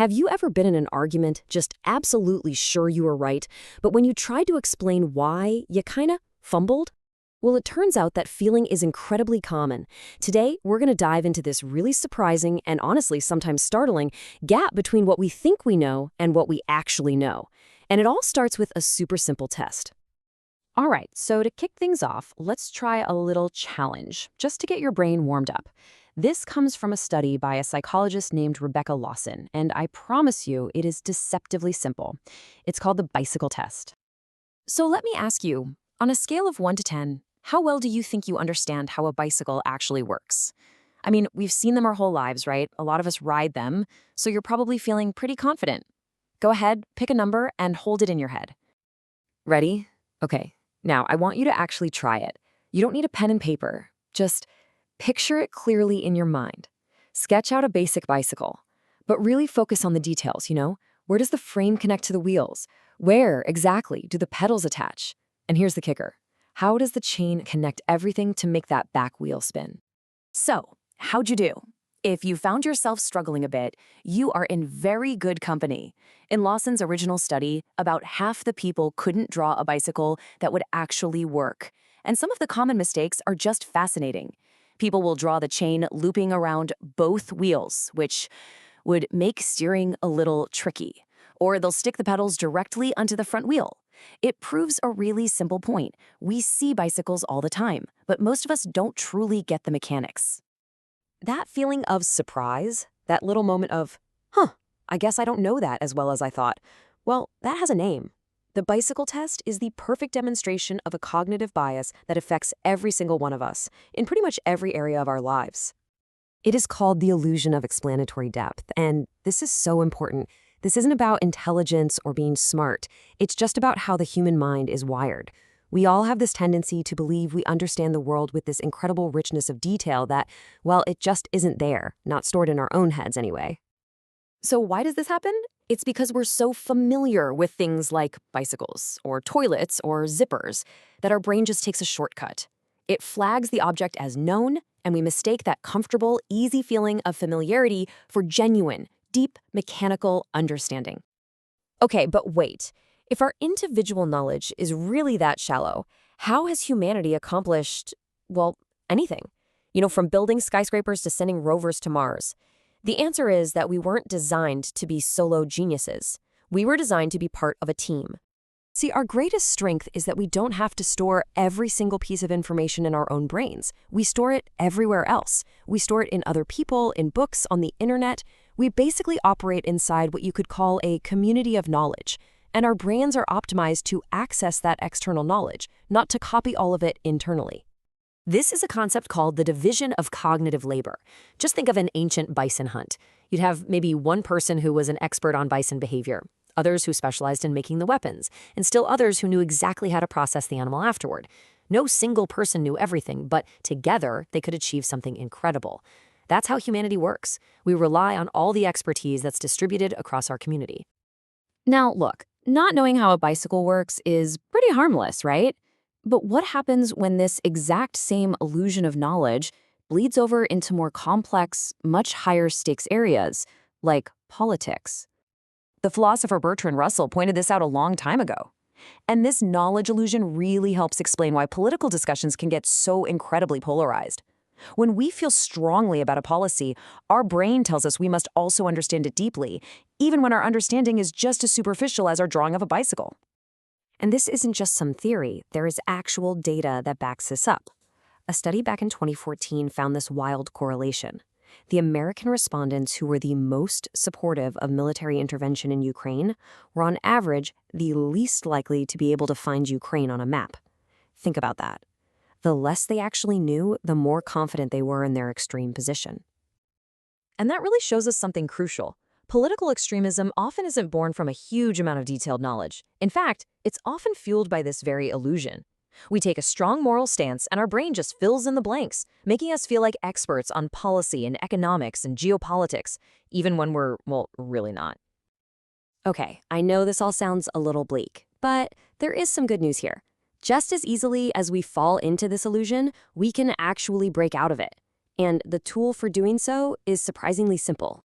Have you ever been in an argument just absolutely sure you were right, but when you tried to explain why, you kinda fumbled? Well, it turns out that feeling is incredibly common. Today, we're going to dive into this really surprising and honestly sometimes startling gap between what we think we know and what we actually know. And it all starts with a super simple test. All right, so to kick things off, let's try a little challenge, just to get your brain warmed up. This comes from a study by a psychologist named Rebecca Lawson, and I promise you it is deceptively simple. It's called the bicycle test. So let me ask you, on a scale of 1 to 10, how well do you think you understand how a bicycle actually works? I mean, we've seen them our whole lives, right? A lot of us ride them, so you're probably feeling pretty confident. Go ahead, pick a number, and hold it in your head. Ready? Okay. Now, I want you to actually try it. You don't need a pen and paper. Just picture it clearly in your mind. Sketch out a basic bicycle, but really focus on the details, Where does the frame connect to the wheels? Where, exactly, do the pedals attach? And here's the kicker. How does the chain connect everything to make that back wheel spin? So, how'd you do? If you found yourself struggling a bit, you are in very good company. In Lawson's original study, about half the people couldn't draw a bicycle that would actually work. And some of the common mistakes are just fascinating. People will draw the chain looping around both wheels, which would make steering a little tricky. Or they'll stick the pedals directly onto the front wheel. It proves a really simple point. We see bicycles all the time, but most of us don't truly get the mechanics. That feeling of surprise, that little moment of, I guess I don't know that as well as I thought, well, that has a name. The bicycle test is the perfect demonstration of a cognitive bias that affects every single one of us, in pretty much every area of our lives. It is called the illusion of explanatory depth, and this is so important. This isn't about intelligence or being smart. It's just about how the human mind is wired. We all have this tendency to believe we understand the world with this incredible richness of detail that, well, it just isn't there, not stored in our own heads anyway. So why does this happen? It's because we're so familiar with things like bicycles or toilets or zippers that our brain just takes a shortcut. It flags the object as known, and we mistake that comfortable, easy feeling of familiarity for genuine, deep mechanical understanding. Okay, but wait. If our individual knowledge is really that shallow, how has humanity accomplished, well, anything? From building skyscrapers to sending rovers to Mars. The answer is that we weren't designed to be solo geniuses. We were designed to be part of a team. See, our greatest strength is that we don't have to store every single piece of information in our own brains. We store it everywhere else. We store it in other people, in books, on the internet. We basically operate inside what you could call a community of knowledge. And our brains are optimized to access that external knowledge, not to copy all of it internally. This is a concept called the division of cognitive labor. Just think of an ancient bison hunt. You'd have maybe one person who was an expert on bison behavior, others who specialized in making the weapons, and still others who knew exactly how to process the animal afterward. No single person knew everything, but together they could achieve something incredible. That's how humanity works. We rely on all the expertise that's distributed across our community. Now, look, not knowing how a bicycle works is pretty harmless, right? But what happens when this exact same illusion of knowledge bleeds over into more complex, much higher stakes areas, like politics? The philosopher Bertrand Russell pointed this out a long time ago. And this knowledge illusion really helps explain why political discussions can get so incredibly polarized. When we feel strongly about a policy, our brain tells us we must also understand it deeply, even when our understanding is just as superficial as our drawing of a bicycle. And this isn't just some theory. There is actual data that backs this up. A study back in 2014 found this wild correlation. The American respondents who were the most supportive of military intervention in Ukraine were on average the least likely to be able to find Ukraine on a map. Think about that. The less they actually knew, the more confident they were in their extreme position. And that really shows us something crucial. Political extremism often isn't born from a huge amount of detailed knowledge. In fact, it's often fueled by this very illusion. We take a strong moral stance and our brain just fills in the blanks, making us feel like experts on policy and economics and geopolitics, even when we're, well, really not. Okay, I know this all sounds a little bleak, but there is some good news here. Just as easily as we fall into this illusion, we can actually break out of it. And the tool for doing so is surprisingly simple.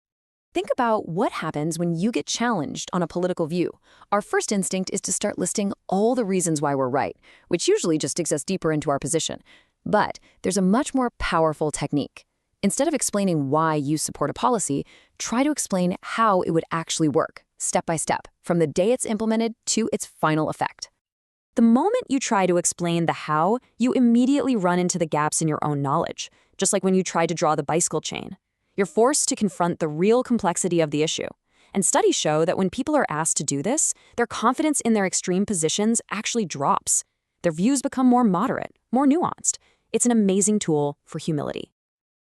Think about what happens when you get challenged on a political view. Our first instinct is to start listing all the reasons why we're right, which usually just digs us deeper into our position. But there's a much more powerful technique. Instead of explaining why you support a policy, try to explain how it would actually work, step by step, from the day it's implemented to its final effect. The moment you try to explain the how, you immediately run into the gaps in your own knowledge, just like when you try to draw the bicycle chain. You're forced to confront the real complexity of the issue. And studies show that when people are asked to do this, their confidence in their extreme positions actually drops. Their views become more moderate, more nuanced. It's an amazing tool for humility.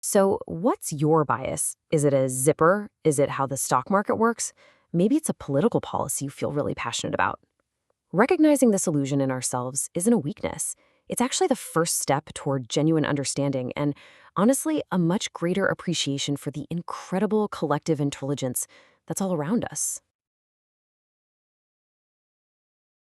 So what's your bias? Is it a zipper? Is it how the stock market works? Maybe it's a political policy you feel really passionate about. Recognizing this illusion in ourselves isn't a weakness. It's actually the first step toward genuine understanding and, honestly, a much greater appreciation for the incredible collective intelligence that's all around us.